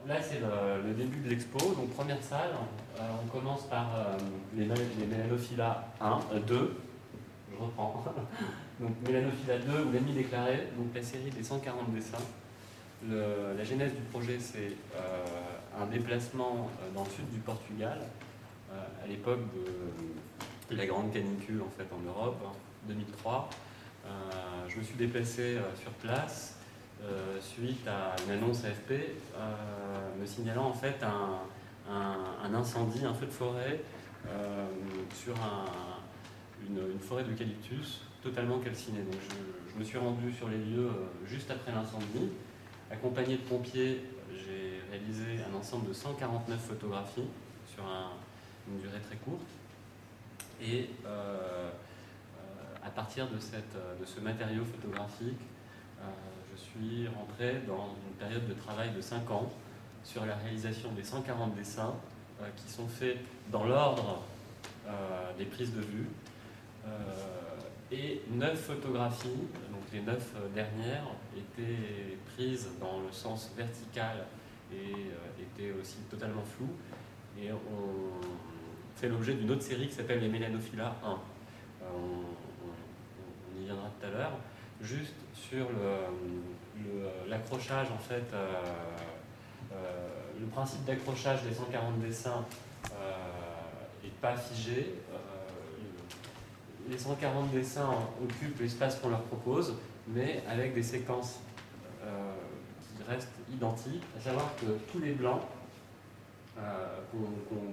là, c'est le début de l'expo. Donc, première salle, on commence par les Melanophylla 1, 2. Je reprends. Donc, Melanophylla 2 ou l'ennemi déclaré, donc la série des 140 dessins. La genèse du projet, c'est un déplacement dans le sud du Portugal, à l'époque de la grande canicule en, fait, en Europe, 2003. Je me suis déplacé sur place suite à une annonce AFP me signalant en fait un incendie, un feu de forêt sur une forêt d'eucalyptus totalement calcinée. Donc je me suis rendu sur les lieux juste après l'incendie. Accompagné de pompiers, j'ai réalisé un ensemble de 149 photographies sur une durée très courte. Et à partir de ce matériau photographique, je suis rentré dans une période de travail de 5 ans sur la réalisation des 140 dessins qui sont faits dans l'ordre des prises de vue et 9 photographies, donc les 9 dernières étaient prises dans le sens vertical et étaient aussi totalement floues, et on fait l'objet d'une autre série qui s'appelle les Melanophylla 1. On y viendra tout à l'heure. Juste sur l'accrochage, en fait, le principe d'accrochage des 140 dessins n'est pas figé. Les 140 dessins occupent l'espace qu'on leur propose, mais avec des séquences qui restent identiques, à savoir que tous les blancs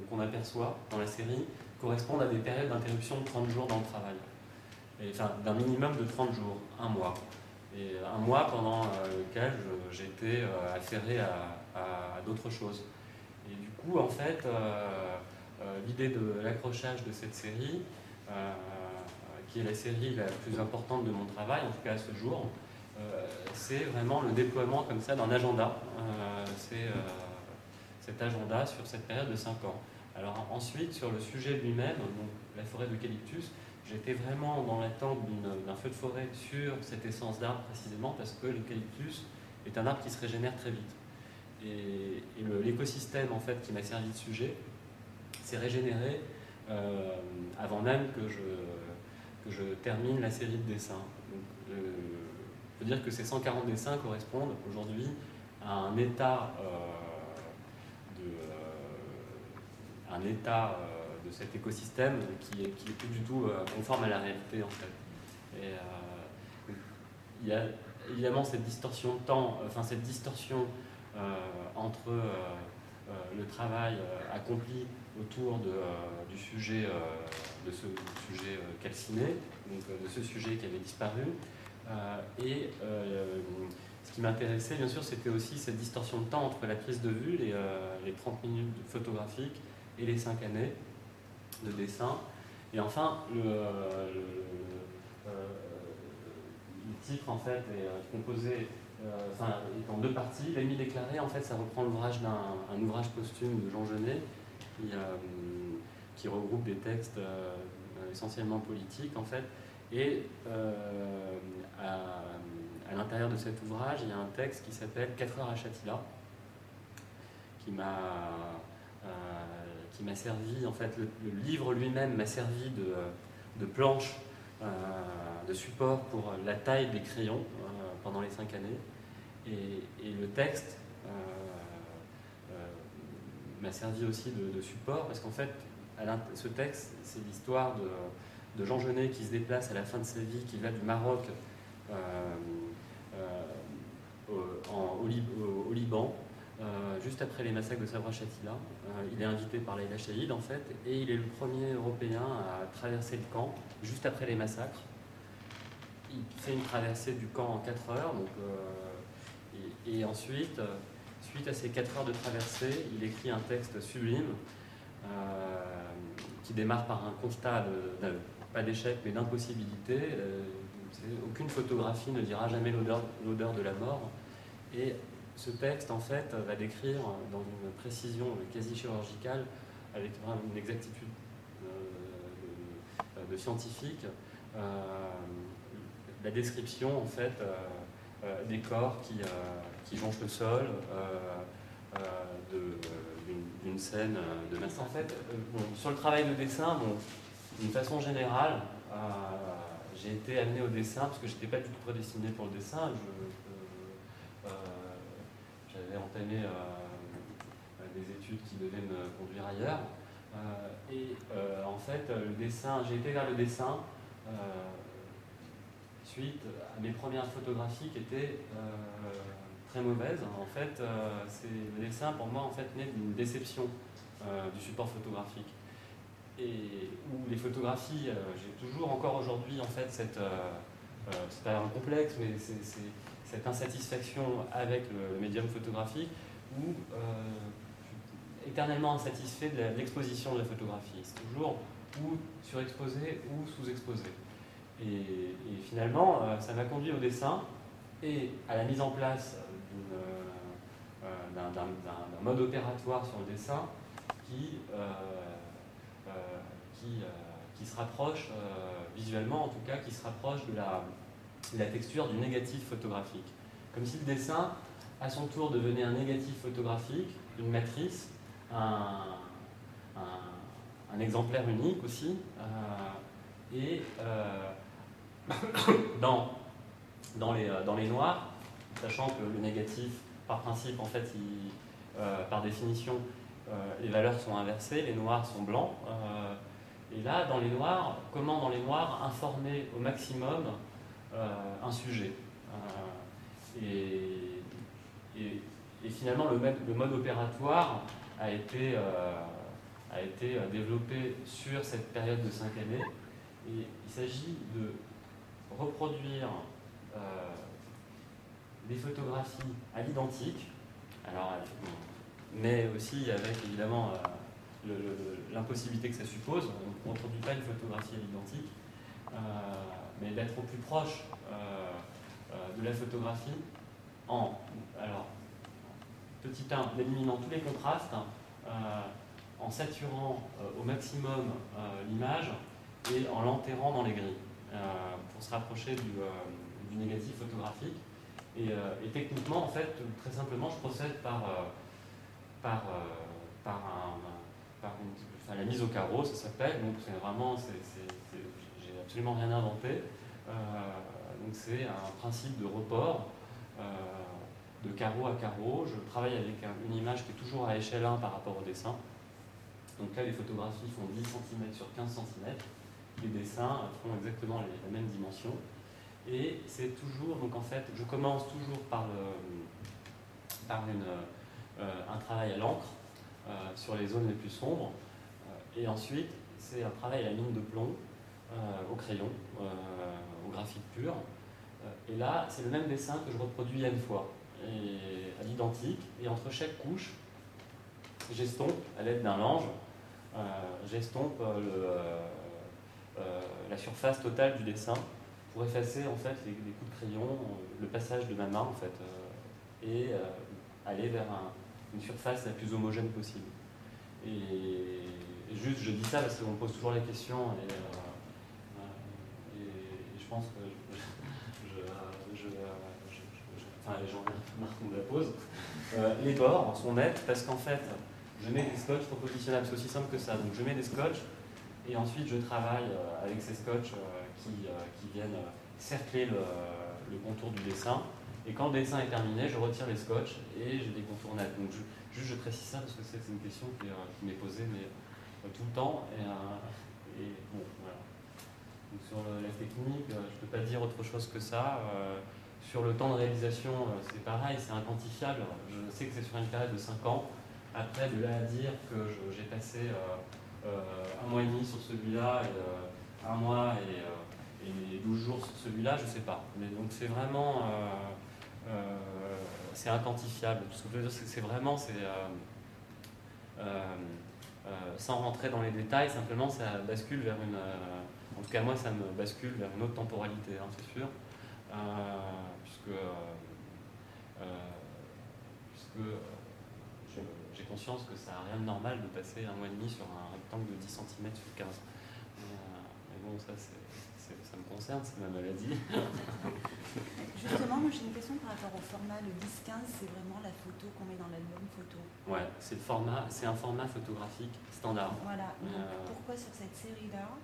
qu'on aperçoit dans la série correspondent à des périodes d'interruption de 30 jours dans le travail. Enfin, d'un minimum de 30 jours, un mois. Et un mois pendant lequel j'étais affairé à d'autres choses. Et du coup, en fait, l'idée de l'accrochage de cette série, qui est la série la plus importante de mon travail, en tout cas à ce jour, c'est vraiment le déploiement comme ça d'un agenda. C'est cet agenda sur cette période de 5 ans. Alors ensuite, sur le sujet lui-même, donc la forêt d'eucalyptus, j'étais vraiment dans l'attente d'un feu de forêt sur cette essence d'arbre précisément parce que l'eucalyptus est un arbre qui se régénère très vite. Et l'écosystème en fait qui m'a servi de sujet s'est régénéré avant même que je termine la série de dessins. Donc, je peux dire que ces 140 dessins correspondent aujourd'hui à un état de cet écosystème qui est plus du tout conforme à la réalité en fait. Et il y a évidemment cette distorsion de temps, enfin cette distorsion entre le travail accompli autour du sujet, de ce sujet calciné, donc de ce sujet qui avait disparu, et ce qui m'intéressait bien sûr c'était aussi cette distorsion de temps entre la prise de vue, les 30 minutes photographiques et les 5 années de dessin. Et enfin, le titre en fait est composé, est en 2 parties. L'ennemi déclaré, en fait, ça reprend l'ouvrage d'un ouvrage posthume de Jean Genet qui regroupe des textes essentiellement politiques en fait. Et à l'intérieur de cet ouvrage, il y a un texte qui s'appelle 4 heures à Chatilla, qui m'a servi, en fait, le livre lui-même m'a servi de planche, de support pour la taille des crayons pendant les 5 années. Et le texte m'a servi aussi de support, parce qu'en fait, ce texte, c'est l'histoire de Jean Genet qui se déplace à la fin de sa vie, qui va du Maroc au Liban, juste après les massacres de Sabra Shatila. Il est invité par Leïla Chaïd en fait, et il est le premier Européen à traverser le camp juste après les massacres. Il fait une traversée du camp en 4 heures, donc, et ensuite, suite à ces 4 heures de traversée, il écrit un texte sublime qui démarre par un constat pas d'échec mais d'impossibilité. Aucune photographie ne dira jamais l'odeur de la mort. Et ce texte, en fait, va décrire dans une précision quasi chirurgicale, avec une exactitude de scientifique, la description, en fait, des corps qui jonchent le sol, d'une scène de masse. En fait, bon, sur le travail de dessin, bon, d'une façon générale, j'ai été amené au dessin parce que je n'étais pas du tout prédestiné pour le dessin. J'avais entamé des études qui devaient me conduire ailleurs. En fait, le dessin, j'ai été vers le dessin suite à mes premières photographies qui étaient très mauvaises. En fait, le dessin pour moi en fait naît d'une déception du support photographique. Et où les photographies, j'ai toujours encore aujourd'hui en fait c'est pas un complexe, mais c'est cette insatisfaction avec le médium photographique où je suis éternellement insatisfait de l'exposition de la photographie. C'est toujours ou surexposé ou sous-exposé. Et finalement, ça m'a conduit au dessin et à la mise en place d'un mode opératoire sur le dessin qui se rapproche, visuellement en tout cas, qui se rapproche de la texture du négatif photographique. Comme si le dessin, à son tour, devenait un négatif photographique, une matrice, un exemplaire unique aussi, dans les noirs, sachant que le négatif, par principe, en fait, par définition, les valeurs sont inversées, les noirs sont blancs. Et là, dans les noirs, comment dans les noirs informer au maximum un sujet et finalement, le mode opératoire a été développé sur cette période de 5 années. Et il s'agit de reproduire des photographies à l'identique, mais aussi avec évidemment l'impossibilité que ça suppose. On ne reproduit pas une photographie à l'identique, mais d'être au plus proche de la photographie petit 1, en éliminant tous les contrastes, en saturant au maximum l'image et en l'enterrant dans les grilles pour se rapprocher du négatif photographique. Et techniquement, en fait, très simplement, je procède par la mise au carreau, ça s'appelle. Donc c'est vraiment, j'ai absolument rien inventé. Donc c'est un principe de report de carreau à carreau. Je travaille avec une image qui est toujours à échelle 1 par rapport au dessin. Donc là, les photographies font 10 cm sur 15 cm. Les dessins font exactement la même dimension. Et c'est toujours, donc en fait, je commence toujours par un travail à l'encre sur les zones les plus sombres. Et ensuite, c'est un travail à la ligne de plomb, au crayon, au graphite pur. Et là, c'est le même dessin que je reproduis N fois, à l'identique. Et entre chaque couche, j'estompe, à l'aide d'un lange, j'estompe la surface totale du dessin pour effacer en fait les coups de crayon, le passage de ma main en fait, et aller vers une surface la plus homogène possible. Et juste, je dis ça parce qu'on me pose toujours la question, et je pense que enfin, les gens me la posent. Les bords sont nets parce qu'en fait, je mets des scotch repositionnables, c'est aussi simple que ça. Donc je mets des scotch et ensuite je travaille avec ces scotch qui viennent cercler le contour du dessin. Et quand le dessin est terminé, je retire les scotch et j'ai des contours nets. Donc je précise ça parce que c'est une question qui m'est posée tout le temps. Et bon, voilà. Donc sur la technique, je ne peux pas dire autre chose que ça. Sur le temps de réalisation, c'est pareil, c'est inquantifiable. Je sais que c'est sur une période de 5 ans. Après, de là à dire que j'ai passé 1 mois et demi sur celui-là, et 1 mois et 12 jours sur celui-là, je ne sais pas. Mais donc c'est vraiment... c'est inquantifiable. Tout ce que je veux dire, c'est que c'est vraiment... sans rentrer dans les détails, simplement ça bascule vers une... en tout cas, moi, ça me bascule vers une autre temporalité, hein, c'est sûr. Puisque j'ai conscience que ça n'a rien de normal de passer 1 mois et demi sur un rectangle de 10 cm sur 15. Mais bon, ça c'est ça me concerne, c'est ma maladie. Justement, moi j'ai une question par rapport au format. Le 10-15, c'est vraiment la photo qu'on met dans l'album photo. Ouais, c'est un format photographique standard. Voilà, donc pourquoi sur cette série-là,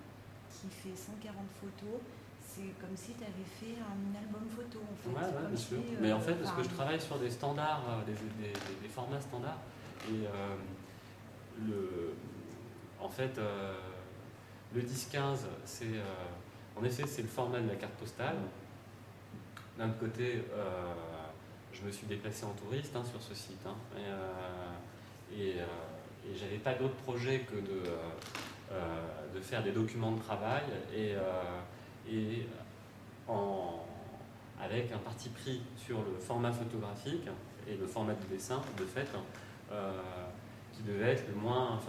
qui fait 140 photos, c'est comme si tu avais fait un album photo en fait. Ouais, bien sûr. Mais en fait, parce que je travaille sur des standards, des formats standards, et en fait, le 10-15, en effet, c'est le format de la carte postale. D'un autre côté, je me suis déplacé en touriste sur ce site, et j'avais pas d'autre projet que de faire des documents de travail avec un parti pris sur le format photographique et le format de dessin, de fait, qui devait être le moins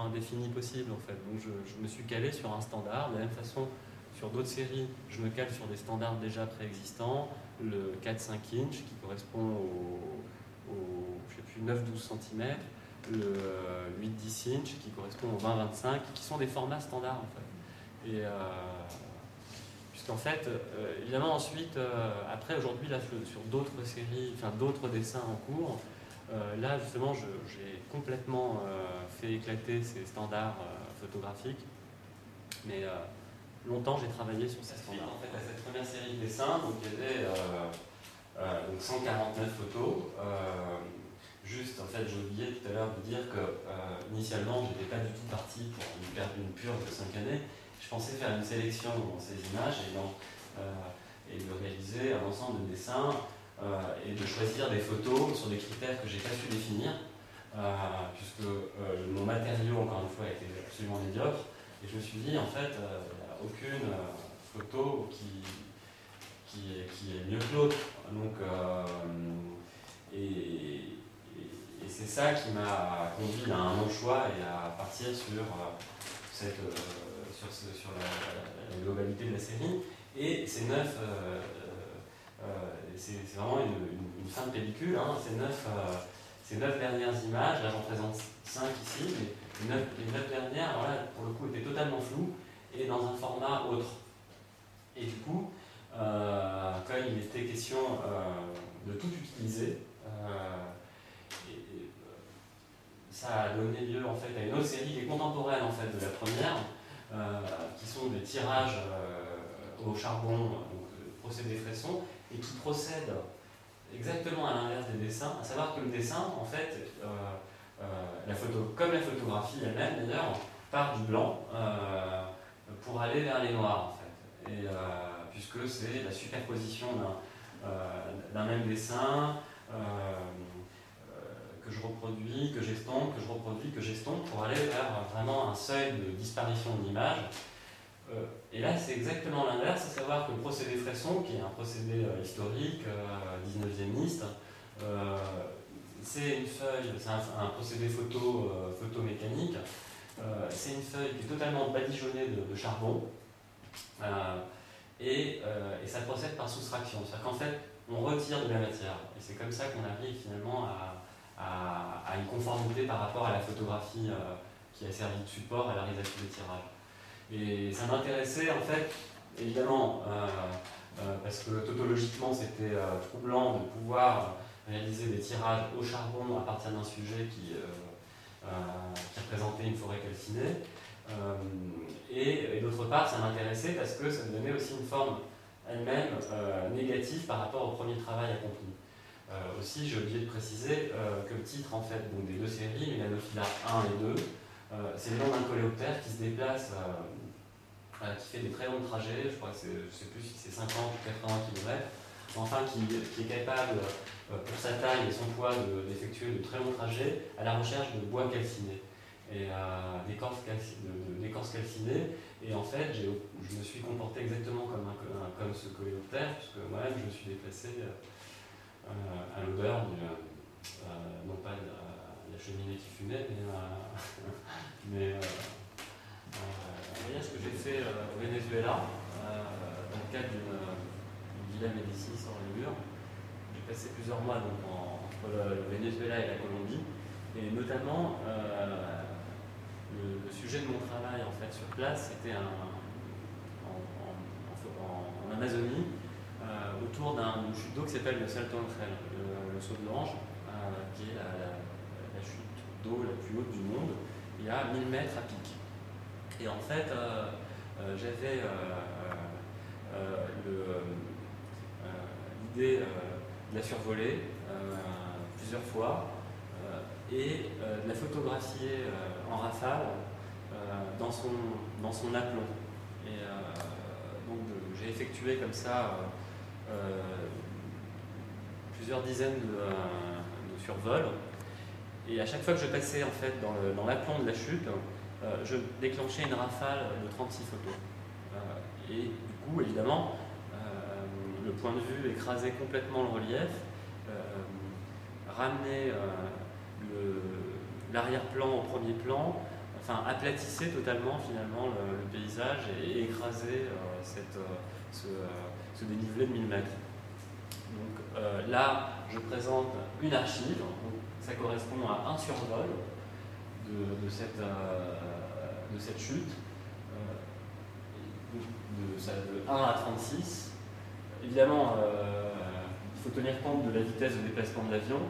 indéfini possible en fait. Donc je me suis calé sur un standard. De la même façon, sur d'autres séries, je me cale sur des standards déjà préexistants, le 4-5 inch qui correspond au je sais plus, 9-12 cm, le 8-10 inch qui correspond au 20-25, qui sont des formats standards en fait. Et puisqu'en fait, évidemment ensuite, après aujourd'hui, là, sur d'autres séries, enfin d'autres dessins en cours, là justement, j'ai complètement fait éclater ces standards photographiques, mais longtemps j'ai travaillé sur ces standards. En fait, à cette première série de dessins, donc il y avait donc 149 photos. Juste, en fait, j'ai oublié tout à l'heure de dire que initialement, je n'étais pas du tout parti pour une purge de 5 années. Je pensais faire une sélection dans ces images et de réaliser un ensemble de dessins et de choisir des photos sur des critères que je n'ai pas su définir, puisque mon matériau, encore une fois, était absolument médiocre. Et je me suis dit, en fait, il n'y a aucune photo qui est mieux que l'autre. Donc, et c'est ça qui m'a conduit à un bon choix et à partir sur la globalité de la série. Et ces 9, c'est vraiment une fin de pellicule, ces 9 dernières images, là j'en présente 5 ici, mais les 9 dernières, alors là, pour le coup, étaient totalement floues et dans un format autre. Et du coup, quand il était question de tout utiliser, ça a donné lieu en fait à une autre série qui est contemporaine en fait de la première, qui sont des tirages au charbon, donc procédé Fresson, et qui procèdent exactement à l'inverse des dessins, à savoir que le dessin, en fait, comme la photographie elle-même d'ailleurs, part du blanc pour aller vers les noirs en fait, et puisque c'est la superposition d'un même dessin que je reproduis, que j'estompe, que je reproduis, que j'estompe pour aller vers vraiment un seuil de disparition de l'image. Et là, c'est exactement l'inverse, à savoir que le procédé Fresson, qui est un procédé historique, 19e-iste, c'est une feuille, c'est un procédé photomécanique, c'est une feuille qui est totalement badigeonnée de charbon, et ça procède par soustraction. C'est-à-dire qu'en fait, on retire de la matière, et c'est comme ça qu'on arrive finalement à une conformité par rapport à la photographie qui a servi de support à la réalisation des tirages. Et ça m'intéressait en fait, évidemment, parce que tautologiquement c'était troublant de pouvoir réaliser des tirages au charbon à partir d'un sujet qui représentait une forêt calcinée. Et d'autre part, ça m'intéressait parce que ça me donnait aussi une forme elle-même négative par rapport au premier travail accompli. Aussi, j'ai oublié de préciser que le titre en fait, donc, des deux séries, Melanophila 1 et 2, c'est le nom d'un coléoptère qui se déplace, qui fait des très longs trajets, je crois que je ne sais plus si c'est 50 ou 80 km, enfin qui est capable, pour sa taille et son poids, d'effectuer de très longs trajets à la recherche de bois calciné et d'écorce calcinée. Et en fait, je me suis comporté exactement comme ce coléoptère, puisque moi-même je me suis déplacé à l'odeur non pas de la cheminée qui fumait, mais un voyage que j'ai fait au Venezuela, dans le cadre d'une Villa Médicis sur le mur. J'ai passé plusieurs mois entre le Venezuela et la Colombie, et notamment le sujet de mon travail en fait sur place, c'était en Amazonie, autour d'une chute d'eau qui s'appelle le Salton Trail, le saut de l'Ange, qui est la chute d'eau la plus haute du monde. Il y a 1000 mètres à pic. Et en fait, j'avais l'idée de la survoler plusieurs fois et de la photographier en rafale dans son aplomb. Et donc j'ai effectué comme ça plusieurs dizaines de survols. Et à chaque fois que je passais en fait dans l'aplomb de la chute, je déclenchais une rafale de 36 photos. Et du coup, évidemment, le point de vue écrasait complètement le relief, ramenait l'arrière-plan au premier plan, enfin aplatissait totalement finalement le paysage et écrasait ce dénivelé de 1000 mètres. Donc là, je présente une archive, donc, ça correspond à un survol de cette chute, de 1 à 36. Évidemment, il faut tenir compte de la vitesse de déplacement de l'avion,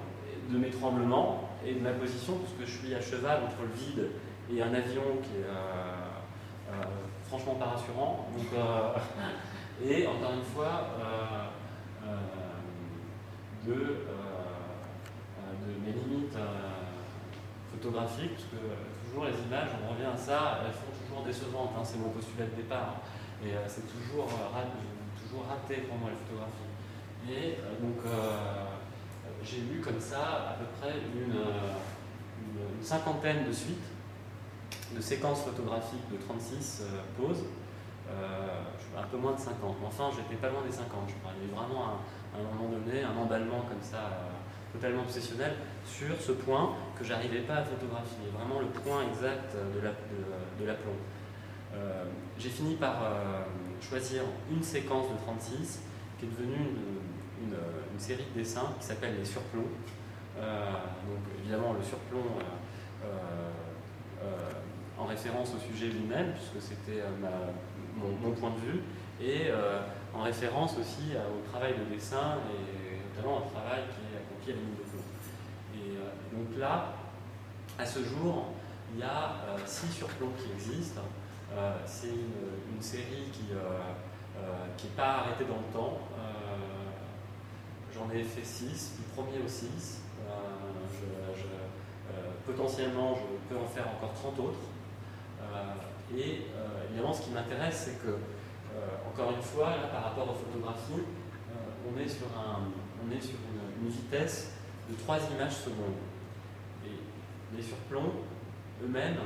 de mes tremblements et de ma position, puisque je suis à cheval entre le vide et un avion qui est franchement pas rassurant. Donc, et encore une fois, de mes limites photographiques, parce que toujours les images, on revient à ça, elles sont toujours décevantes, hein, c'est mon postulat de départ, et c'est toujours raté pour moi les photographies. Et donc j'ai eu comme ça à peu près une cinquantaine de suites, de séquences photographiques de 36 poses, un peu moins de 50, mais enfin j'étais pas loin des 50, je crois. Il y a eu vraiment à un moment donné un emballement comme ça, totalement obsessionnel, sur ce point que j'arrivais pas à photographier, vraiment le point exact de l'aplomb. J'ai fini par choisir une séquence de 36 qui est devenue une série de dessins qui s'appelle les surplombs. Donc évidemment le surplomb en référence au sujet lui-même, puisque c'était mon point de vue, et en référence aussi au travail de dessin et notamment au travail qui est accompli à la ligne de plomb. Et donc là, à ce jour, il y a 6 surplombs qui existent. C'est une série qui n'est pas arrêtée dans le temps. J'en ai fait 6, du premier au 6. Potentiellement, je peux en faire encore 30 autres. Évidemment, ce qui m'intéresse, c'est que, encore une fois, là, par rapport aux photographies, on est sur une vitesse de 3 images secondes. Et les surplombs eux-mêmes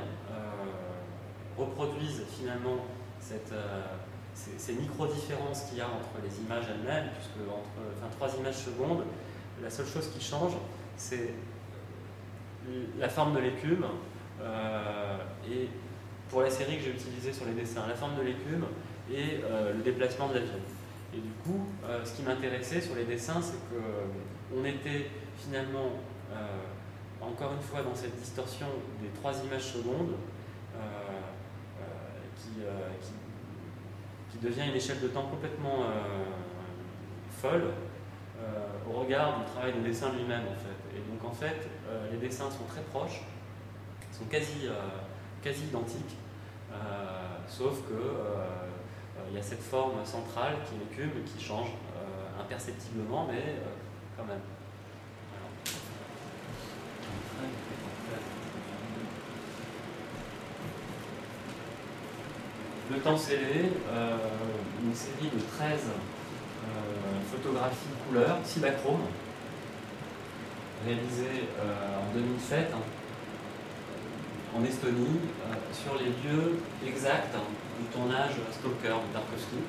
reproduisent finalement ces micro-différences qu'il y a entre les images elles-mêmes, puisque entre 3 images secondes, la seule chose qui change, c'est la forme de l'écume, et pour la série que j'ai utilisée sur les dessins, la forme de l'écume et le déplacement de l'avion. Et du coup, ce qui m'intéressait sur les dessins, c'est qu'on était finalement, encore une fois, dans cette distorsion des 3 images secondes, qui devient une échelle de temps complètement folle au regard du travail de dessin lui-même, en fait. Et donc, en fait, les dessins sont très proches, sont quasi identiques, sauf que il y a cette forme centrale qui est l'écume, qui change imperceptiblement, mais quand même. Le temps scellé, une série de 13 photographies couleur, cibachrome, réalisées en 2007 en Estonie, sur les lieux exacts du tournage Stalker de Tarkovsky,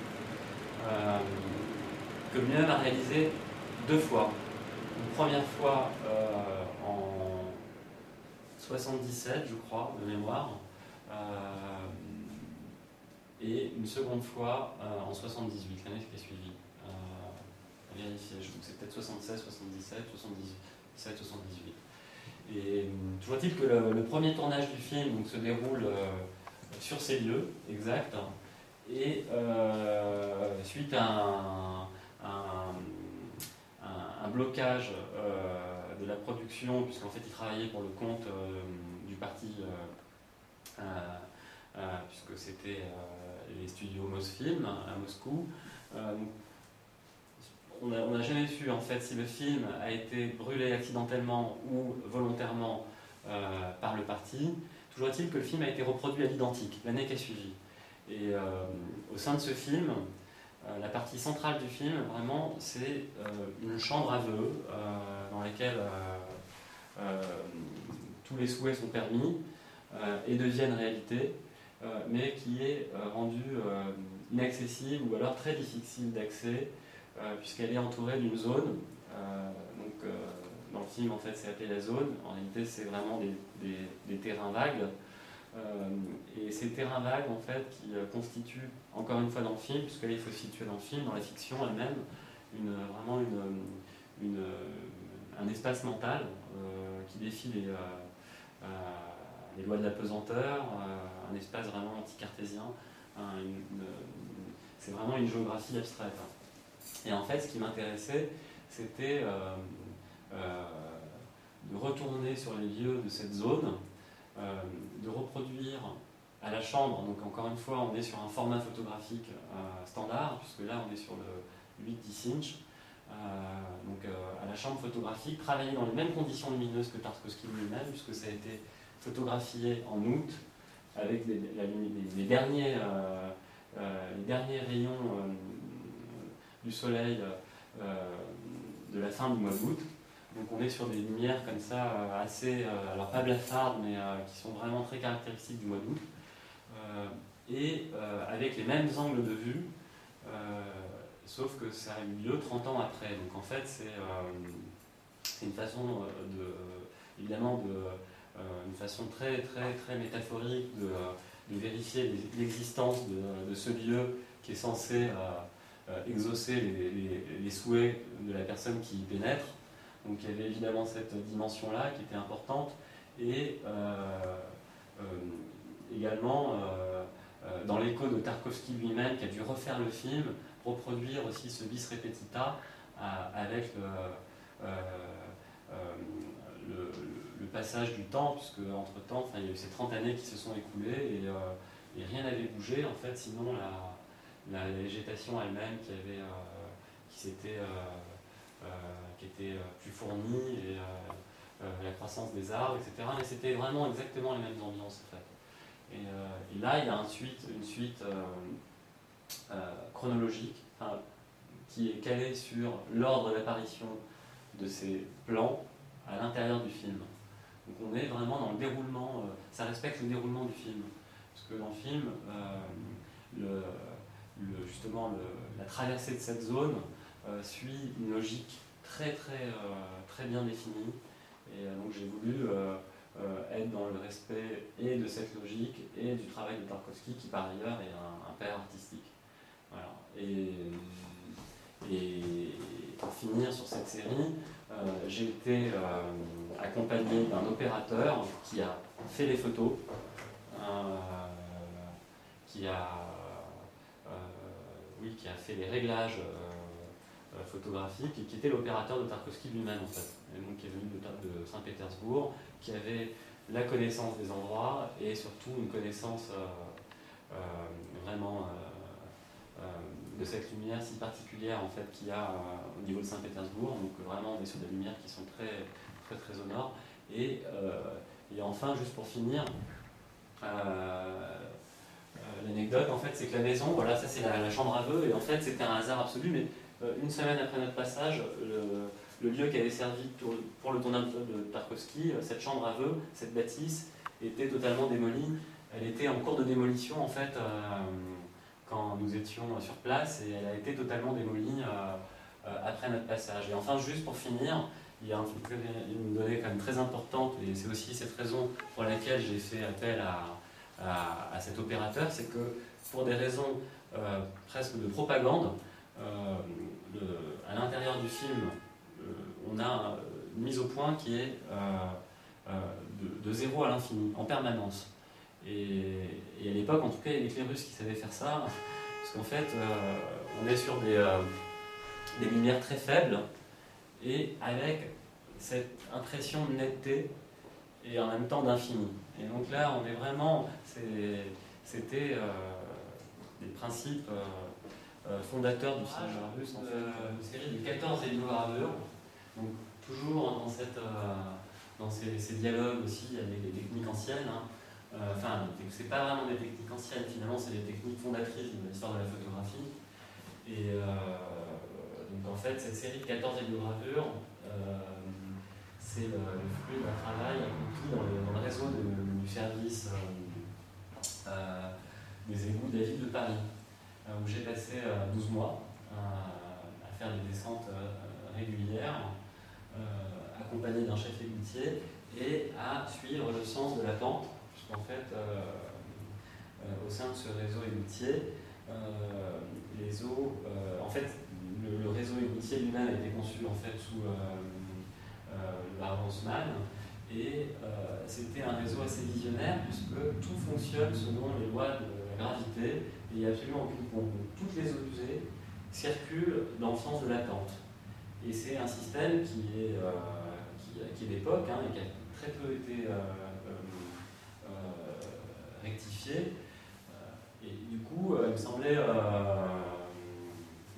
que lui-même a réalisé 2 fois. Une première fois en 77, je crois, de mémoire, et une seconde fois en 78, l'année qui a suivi. À vérifier, je trouve que c'est peut-être 76, 77, 77, 78. Et toujours est-il que le premier tournage du film donc, se déroule sur ces lieux exacts, et suite à un blocage de la production, puisqu'en fait il travaillait pour le compte du parti, puisque c'était les studios Mosfilm à Moscou. On n'a jamais su en fait si le film a été brûlé accidentellement ou volontairement par le parti. Toujours est-il que le film a été reproduit à l'identique l'année qui a suivi. Et au sein de ce film, la partie centrale du film, vraiment, c'est une chambre à vœux dans laquelle tous les souhaits sont permis et deviennent réalité, mais qui est rendue inaccessible ou alors très difficile d'accès, puisqu'elle est entourée d'une zone. Dans le film, en fait, c'est appelé la zone. En réalité, c'est vraiment des terrains vagues. Et ces terrains vagues, en fait, qui constituent, encore une fois dans le film, puisque là, il faut se situer dans le film, dans la fiction elle-même, vraiment un espace mental qui défie les lois de la pesanteur, un espace vraiment anti-cartésien. C'est vraiment une géographie abstraite. Et en fait, ce qui m'intéressait, c'était de retourner sur les lieux de cette zone, de reproduire à la chambre, donc encore une fois, on est sur un format photographique standard, puisque là, on est sur le 8-10 inch. À la chambre photographique, travailler dans les mêmes conditions lumineuses que Tarkovsky lui-même, puisque ça a été photographié en août, avec les derniers rayons du soleil de la fin du mois d'août. Donc on est sur des lumières comme ça, assez, alors pas blafardes, mais qui sont vraiment très caractéristiques du mois d'août, et avec les mêmes angles de vue, sauf que ça a eu lieu 30 ans après. Donc en fait, c'est une façon évidemment une façon très, très, très métaphorique de vérifier l'existence de ce lieu qui est censé exaucer les souhaits de la personne qui y pénètre. Donc il y avait évidemment cette dimension-là qui était importante, et également dans l'écho de Tarkovsky lui-même, qui a dû refaire le film, reproduire aussi ce bis repetita avec le passage du temps, puisque entre-temps, il y a eu ces 30 années qui se sont écoulées, et rien n'avait bougé, en fait, sinon la végétation elle-même qui était plus fournie, et la croissance des arbres, etc. Mais c'était vraiment exactement les mêmes ambiances, en fait. Et là, il y a une suite chronologique, qui est calée sur l'ordre d'apparition de ces plans à l'intérieur du film. Donc on est vraiment dans le déroulement, ça respecte le déroulement du film. Parce que dans le film, justement, la traversée de cette zone suit une logique très, très, très bien définie. Et donc j'ai voulu être dans le respect et de cette logique et du travail de Tarkovsky, qui par ailleurs est un père artistique. Voilà. Et pour finir sur cette série, j'ai été accompagné d'un opérateur qui a fait les photos, qui a fait les réglages photographiques, et qui était l'opérateur de Tarkovsky lui-même, en fait. Et donc qui est venu de Saint-Pétersbourg, qui avait la connaissance des endroits et surtout une connaissance vraiment de cette lumière si particulière, en fait, qu'il y a au niveau de Saint-Pétersbourg. Donc vraiment on est sur des lumières qui sont très très très sonores. Et enfin, juste pour finir, l'anecdote, en fait, c'est que la maison, voilà, ça c'est la chambre à vœux, et en fait c'était un hasard absolu, mais une semaine après notre passage, le lieu qui avait servi pour le tournage de Tarkovsky, cette chambre à vœux, cette bâtisse, était totalement démolie. Elle était en cours de démolition, en fait, quand nous étions sur place, et elle a été totalement démolie après notre passage. Et enfin, juste pour finir, il y a une donnée quand même très importante, et c'est aussi cette raison pour laquelle j'ai fait appel à cet opérateur, c'est que pour des raisons presque de propagande, à l'intérieur du film, on a une mise au point qui est de 0 à l'infini, en permanence. Et à l'époque, en tout cas, il y avait que les Russes qui savaient faire ça, parce qu'en fait, on est sur des lumières très faibles, et avec cette impression de netteté, et en même temps d'infini. Et donc là, on est vraiment... C'était des principes fondateurs du cinéma russe, en fait. Une série de 14 héliogravures, donc toujours dans ces dialogues aussi avec des techniques anciennes. Enfin, c'est pas vraiment des techniques anciennes, finalement, c'est des techniques fondatrices de l'histoire de la photographie. Et donc en fait, cette série de 14 héliogravures, c'est le fruit d'un travail accompli dans le réseau du service des égouts de la ville de Paris, où j'ai passé 12 mois à faire des descentes régulières, accompagné d'un chef égoutier, et à suivre le sens de la pente, puisqu'en fait, au sein de ce réseau égoutier, les eaux, en fait, le réseau égoutier lui-même a été conçu en fait sous le baron Haussmann, et c'était un réseau assez visionnaire puisque tout fonctionne selon les lois de la gravité et il n'y a absolument aucune pompe. Toutes les eaux usées circulent dans le sens de la pente. Et c'est un système qui est d'époque et qui a très peu été rectifié. Et du coup, il me semblait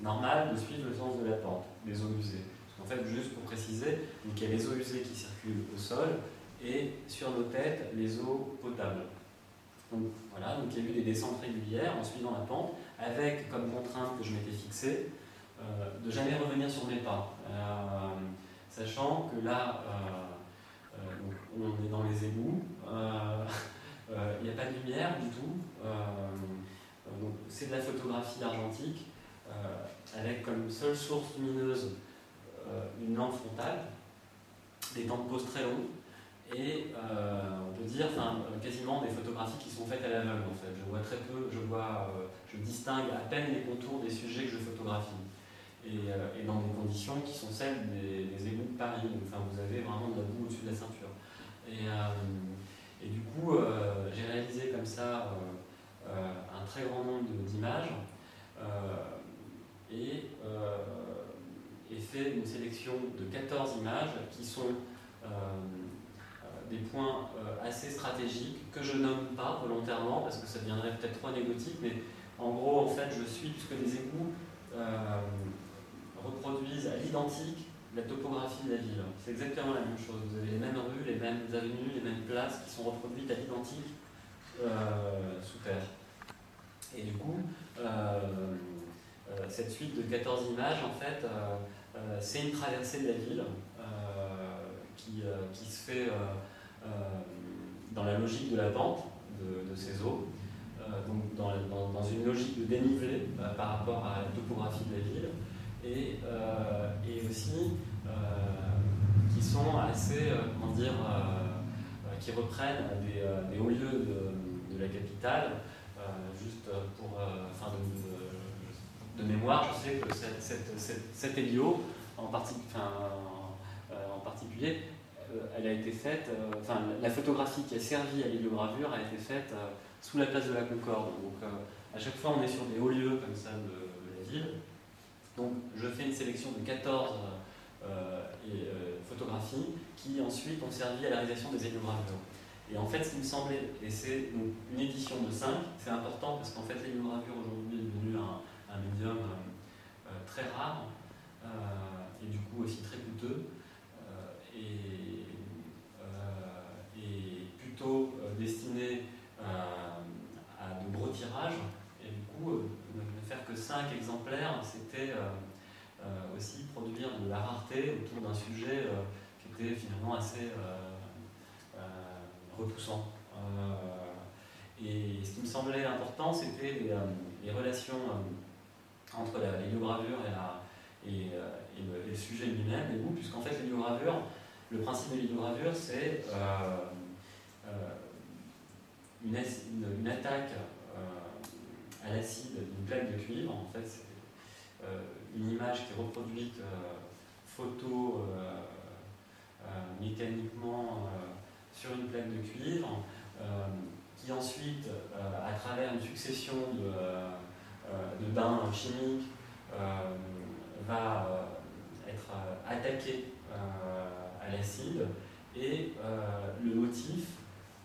normal de suivre le sens de la pente des eaux usées. En fait, juste pour préciser, il y a les eaux usées qui circulent au sol et sur nos têtes, les eaux potables. Donc voilà, donc il y a eu des descentes régulières en suivant la pente, avec comme contrainte que je m'étais fixée, de jamais revenir sur mes pas. Sachant que là, on est dans les égouts, il n'y a pas de lumière du tout, donc c'est de la photographie argentique, avec comme seule source lumineuse une lampe frontale, des temps de pause très longs, et on peut dire quasiment des photographies qui sont faites à l'aveugle en fait. Je vois très peu, je distingue à peine les contours des sujets que je photographie. Et dans des conditions qui sont celles des égouts de Paris. Enfin, vous avez vraiment de la boue au-dessus de la ceinture. Et du coup, j'ai réalisé comme ça un très grand nombre d'images et fait une sélection de 14 images qui sont des points assez stratégiques que je nomme pas volontairement parce que ça deviendrait peut-être trop anecdotique, mais en gros, en fait, je suis, puisque les égouts reproduisent à l'identique la topographie de la ville. C'est exactement la même chose. Vous avez les mêmes rues, les mêmes avenues, les mêmes places qui sont reproduites à l'identique sous terre. Et du coup, cette suite de 14 images, en fait, c'est une traversée de la ville qui se fait dans la logique de la pente de ces eaux, donc dans une logique de dénivelé par rapport à la topographie de la ville, et aussi qui sont assez, qui reprennent des hauts lieux de la capitale, juste pour, de mémoire, je sais que cette hélio, en particulier, elle a été faite, la photographie qui a servi à l'héliogravure a été faite sous la place de la Concorde. Donc à chaque fois on est sur des hauts lieux comme ça de la ville. Donc je fais une sélection de 14 photographies qui ensuite ont servi à la réalisation des héliogravures. Et en fait ce qui me semblait, et c'est une édition de 5, c'est important parce qu'en fait l'héliogravure aujourd'hui est devenue un médium très rare et du coup aussi très coûteux et plutôt destiné à de gros tirages. Et du coup, ne faire que 5 exemplaires, c'était aussi produire de la rareté autour d'un sujet qui était finalement assez repoussant. Et ce qui me semblait important, c'était les relations entre l'héliogravure et le sujet lui-même, les goûts, puisqu'en fait l'héliogravure, le principe de l'héliogravure, c'est une attaque à l'acide d'une plaque de cuivre. En fait, c'est une image qui est reproduite photo mécaniquement sur une plaque de cuivre, qui ensuite, à travers une succession de bains chimiques, va être attaqué à l'acide, et le motif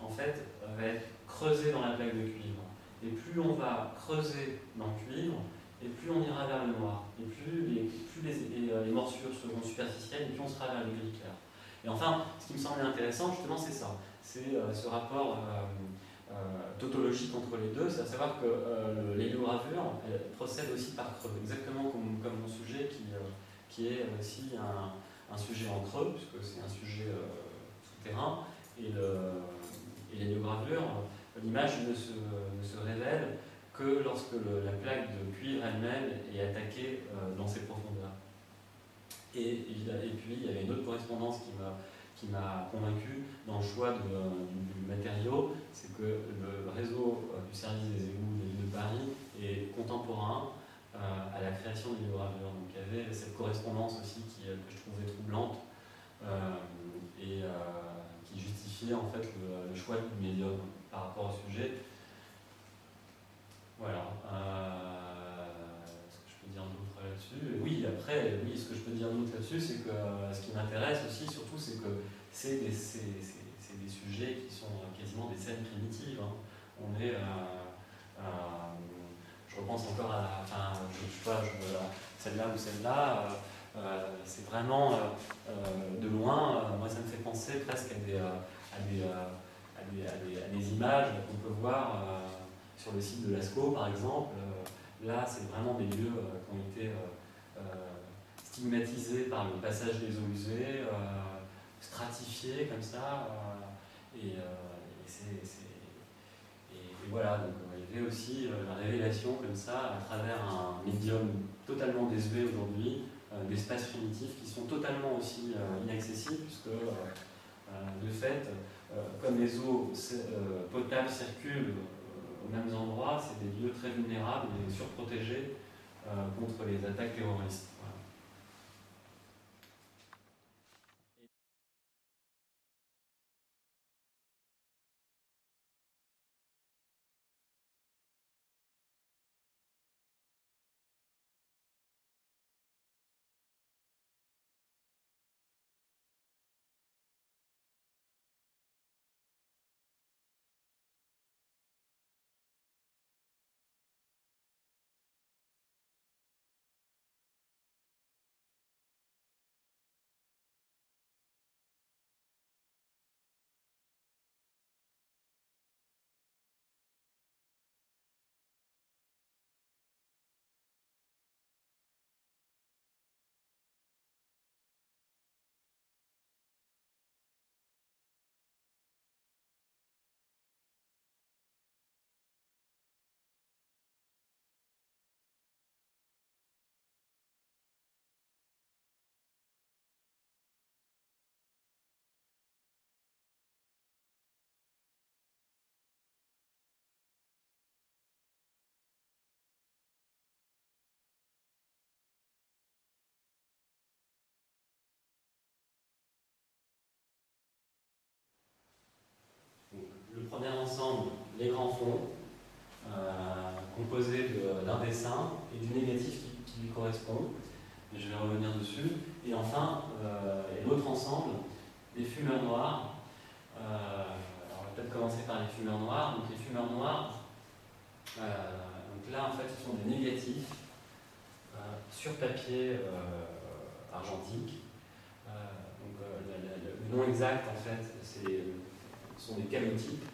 en fait va être creusé dans la plaque de cuivre. Et plus on va creuser dans le cuivre, et plus on ira vers le noir, et plus les morsures seront superficielles, et plus on sera vers le gris clair. Et enfin, ce qui me semblait intéressant, justement, c'est ça. C'est ce rapport tautologique entre les deux, c'est à savoir que l'héliogravure procède aussi par creux, exactement comme mon sujet qui est aussi un sujet en creux, puisque c'est un sujet souterrain, et l'héliogravure, l'image ne se révèle que lorsque la plaque de cuivre elle-même est attaquée dans ses profondeurs. Et puis il y avait une autre correspondance qui m'a convaincu dans le choix du matériau, c'est que le réseau du service des égouts de la ville de Paris est contemporain à la création de l'héliogravure. Donc il y avait cette correspondance aussi que je trouvais troublante et qui justifiait en fait le choix du médium par rapport au sujet. Voilà. Ce que je peux dire d'autre là-dessus? Oui, après, oui, ce que je peux dire d'autre là-dessus, c'est que ce qui m'intéresse aussi, surtout, c'est que c'est des sujets qui sont quasiment des scènes primitives. Hein. On est, je repense encore à, enfin, je sais pas, celle-là ou celle-là, c'est vraiment de loin. Moi, ça me fait penser presque à des images qu'on peut voir sur le site de Lascaux, par exemple. Là, c'est vraiment des lieux qui ont été stigmatisés par le passage des eaux usées, stratifiés comme ça. Et voilà, donc il y avait aussi la révélation comme ça, à travers un médium totalement désuet aujourd'hui, d'espaces primitifs qui sont totalement aussi inaccessibles, puisque de fait, comme les eaux potables circulent aux mêmes endroits, c'est des lieux très vulnérables et surprotégés contre les attaques terroristes. Voilà. Donc, le premier ensemble, les grands fonds, composé d'un dessin et du négatif qui lui correspond. Et je vais revenir dessus. Et enfin, l'autre ensemble, les fumeurs noirs. Alors on va peut-être commencer par les fumeurs noirs. Donc les fumeurs noirs, donc là en fait ce sont des négatifs sur papier argentique. Le nom exact en fait ce sont des calotypes.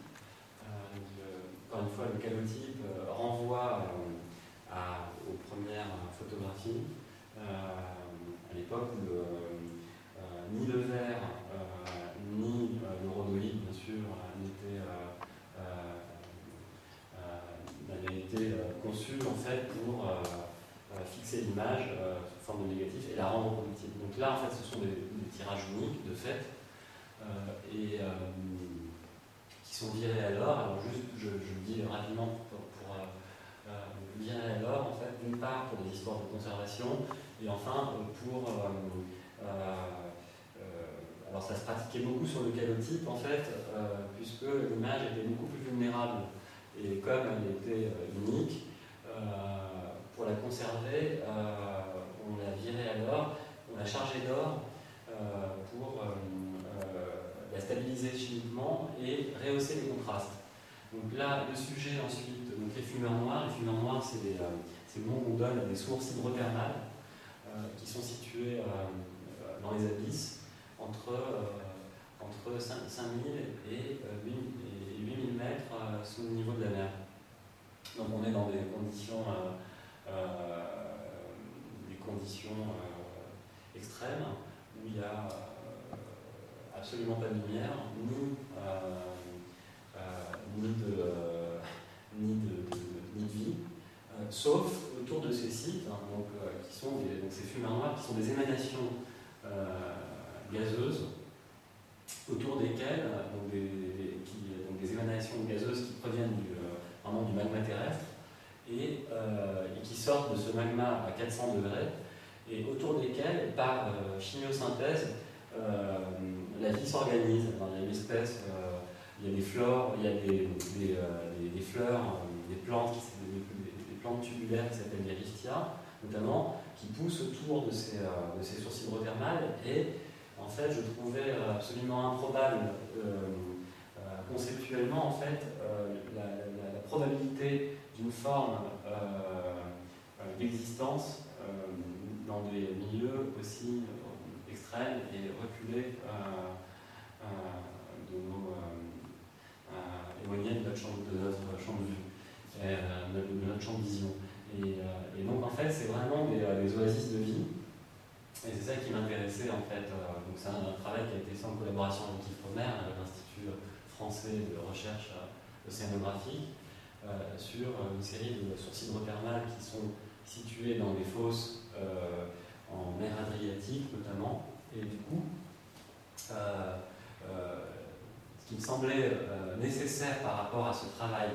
Encore une fois, le calotype renvoie aux premières photographies. À l'époque où ni le verre ni le rhodoïde, bien sûr, n'avaient été conçus en fait pour fixer l'image sous forme de négatif et la rendre reproductible. Donc là, en fait, ce sont des tirages uniques, de fait, et qui sont virés à l'or. Alors juste, je le dis rapidement pour virer à l'or, en fait, d'une part pour des histoires de conservation, et enfin pour... alors ça se pratiquait beaucoup sur le calotype en fait, puisque l'image était beaucoup plus vulnérable. Et comme elle était unique, pour la conserver, on l'a virée à l'or, on l'a chargée d'or pour la stabiliser chimiquement et rehausser les contrastes. Donc là, le sujet ensuite, donc les fumeurs noirs, c'est le nom qu'on donne à des sources hydrothermales qui sont situées dans les abysses entre 5000 et 8000 mètres sous le niveau de la mer. Donc on est dans des conditions extrêmes où il n'y a absolument pas de lumière, ni de vie, sauf autour de ces sites, qui sont donc ces fumeurs noirs, qui sont des émanations gazeuses, autour desquelles, des émanations gazeuses qui proviennent vraiment du magma terrestre et qui sortent de ce magma à 400 degrés, et autour desquelles, par chimiosynthèse, la vie s'organise. Il y a une espèce, il y a des flores, il y a des fleurs, des plantes tubulaires qui s'appellent les riftia, notamment, qui poussent autour de ces sources hydrothermales. Et en fait, je trouvais absolument improbable, conceptuellement, en fait, la probabilité d'une forme d'existence dans des milieux aussi extrêmes et reculés éloignés de notre champ de vue, de notre champ de vision. Et donc en fait, c'est vraiment des oasis de vie. Et c'est ça qui m'intéressait en fait. Donc c'est un travail qui a été fait en collaboration avec l'IFREMER, l'Institut français de recherche océanographique, sur une série de sources hydrothermales qui sont situées dans des fosses en mer Adriatique notamment. Et du coup, ce qui me semblait nécessaire par rapport à ce travail,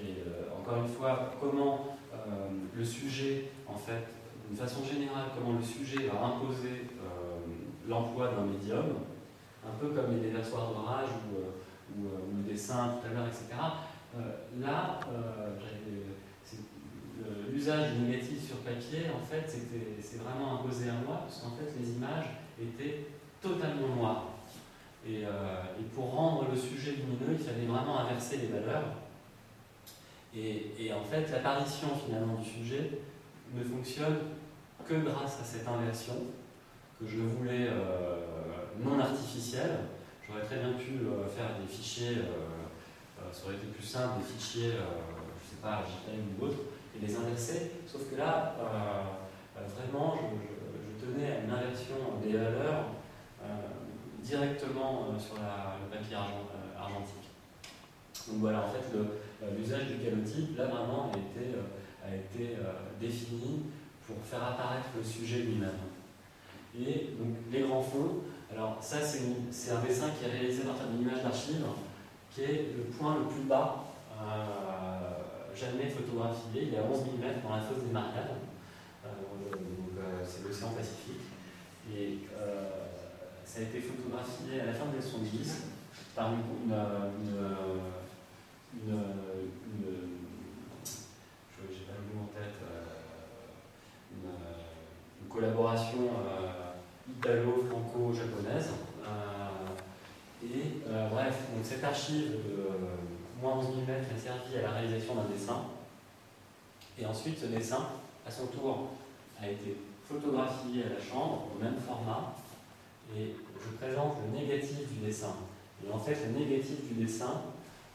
et encore une fois, comment le sujet, en fait, d'une façon générale, comment le sujet va imposer l'emploi d'un médium, un peu comme les déversoirs d'orage ou le dessin tout à l'heure, etc. Là, l'usage du négatif sur papier, en fait, c'est vraiment imposé à moi, parce qu'en fait, les images étaient totalement noires. Et pour rendre le sujet lumineux, il fallait vraiment inverser les valeurs. Et en fait, l'apparition finalement du sujet ne fonctionne que grâce à cette inversion que je voulais non artificielle. J'aurais très bien pu faire des fichiers, ça aurait été plus simple, des fichiers, je ne sais pas, JPEG ou autre, et les inverser. Sauf que là, vraiment, je tenais à une inversion des valeurs directement sur le papier argentique. Donc voilà, en fait, l'usage du calotype, là vraiment, a été défini pour faire apparaître le sujet lui-même. Et donc les grands fonds, alors ça c'est un dessin qui est réalisé à partir d'une image d'archive, qui est le point le plus bas jamais photographié. Il est à 11 mm dans la fosse des Mariannes, c'est l'océan Pacifique. Et ça a été photographié à la fin des 70 par une j'ai pas le mot en tête, une collaboration italo-franco-japonaise. Bref, donc cette archive de moins 11 mm a servi à la réalisation d'un dessin. Et ensuite, ce dessin, à son tour, a été photographié à la chambre, au même format. Et je présente le négatif du dessin. Et en fait, le négatif du dessin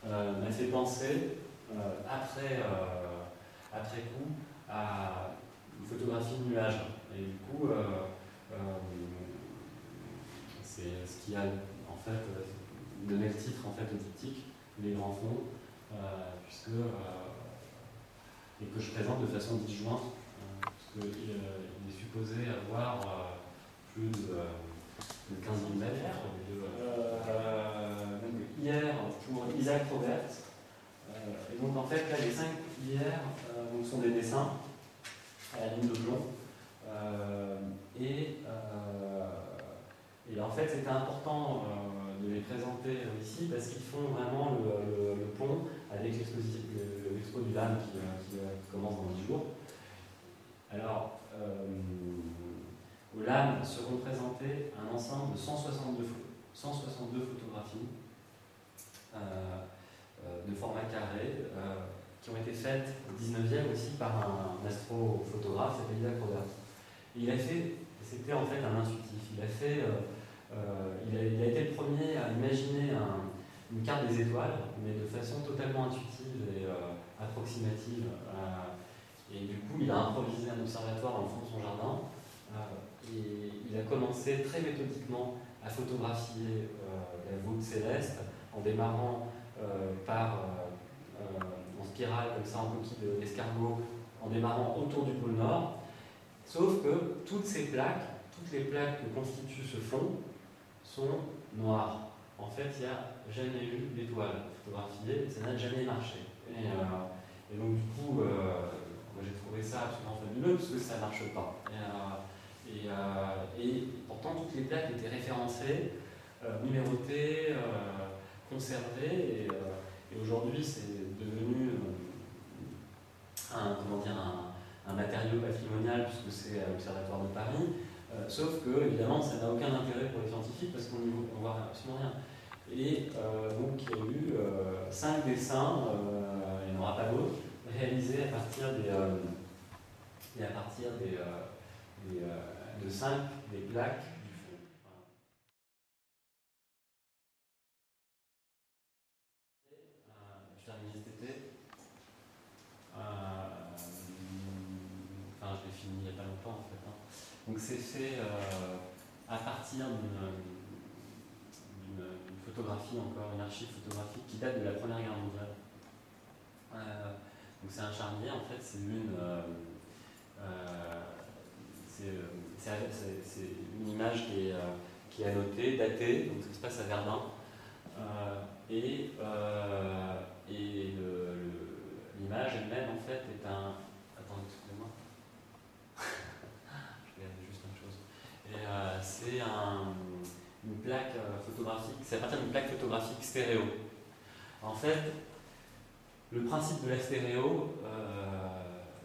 m'a fait penser, après coup, à une photographie de nuage. Et du coup, c'est ce qui a en fait donné le titre en fait, au diptyque, les grands fonds, et que je présente de façon disjointe, puisqu'il est supposé avoir plus de 15 000 mètres. Hier, pour Isaac Robert, et donc en fait, là, les 5 hier sont des dessins à la ligne de plomb, et Et en fait, c'était important de les présenter ici parce qu'ils font vraiment le pont avec l'expo du LAM qui commence dans 10 jours. Alors, au LAM seront présentées un ensemble de 162 photographies de format carré qui ont été faites au 19e aussi par un astrophotographe qui s'appelle Isaac Roberts. Et il a fait, c'était en fait un intuitif, il a été le premier à imaginer une carte des étoiles, mais de façon totalement intuitive et approximative. Et du coup, il a improvisé un observatoire dans le fond de son jardin. Et il a commencé très méthodiquement à photographier la voûte céleste en démarrant en spirale, comme ça, en coquille d'escargot, en démarrant autour du pôle Nord. Sauf que toutes les plaques que constitue ce fond sont noires. En fait, il n'y a jamais eu d'étoile photographiée, ça n'a jamais marché. Et donc, du coup, moi j'ai trouvé ça absolument fabuleux parce que ça ne marche pas. Et pourtant, toutes les plaques étaient référencées, numérotées, conservées. Et aujourd'hui, c'est devenu un matériau patrimonial puisque c'est à l'Observatoire de Paris. Sauf que, évidemment, ça n'a aucun intérêt pour les scientifiques parce qu'on ne voit absolument rien. Et donc, il y a eu 5 dessins, il n'y en aura pas d'autres, réalisés à partir de 5 des plaques du fond. Je termine cet été. Enfin, je l'ai fini il n'y a pas longtemps en fait. Donc c'est fait à partir d'une photographie, encore une archive photographique qui date de la Première Guerre mondiale. Donc c'est un charnier, en fait, c'est une image qui est annotée, datée, donc ça se passe à Verdun. L'image elle-même, en fait, est un... Attendez, excusez-moi. Je regarde juste une chose. C'est une plaque photographique, c'est à partir d'une plaque photographique stéréo. En fait, le principe de la stéréo,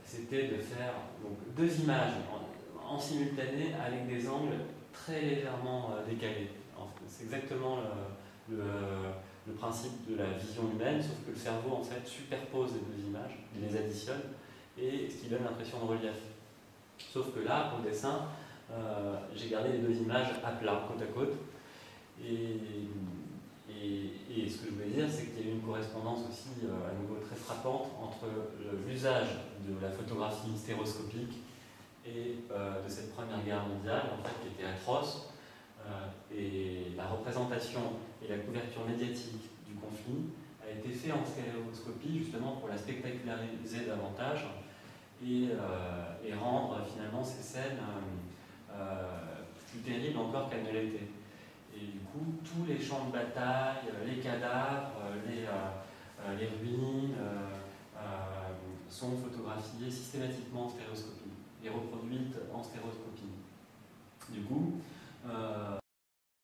c'était de faire donc, 2 images en simultané avec des angles très légèrement décalés. C'est exactement le principe de la vision humaine, sauf que le cerveau en fait superpose les 2 images, il les additionne, et ce qui donne l'impression de relief. Sauf que là, pour le dessin, j'ai gardé les 2 images à plat, côte à côte. Et ce que je voulais dire, c'est qu'il y a eu une correspondance aussi à nouveau très frappante entre l'usage de la photographie stéroscopique et de cette Première Guerre mondiale, en fait, qui était atroce, et la représentation et la couverture médiatique du conflit a été fait en stéréoscopie justement pour la spectaculariser davantage et rendre finalement ces scènes plus terribles encore qu'elles ne l'étaient. Et du coup, tous les champs de bataille, les cadavres, les ruines sont photographiés systématiquement en stéréoscopie et reproduites en stéréoscopie. Du coup,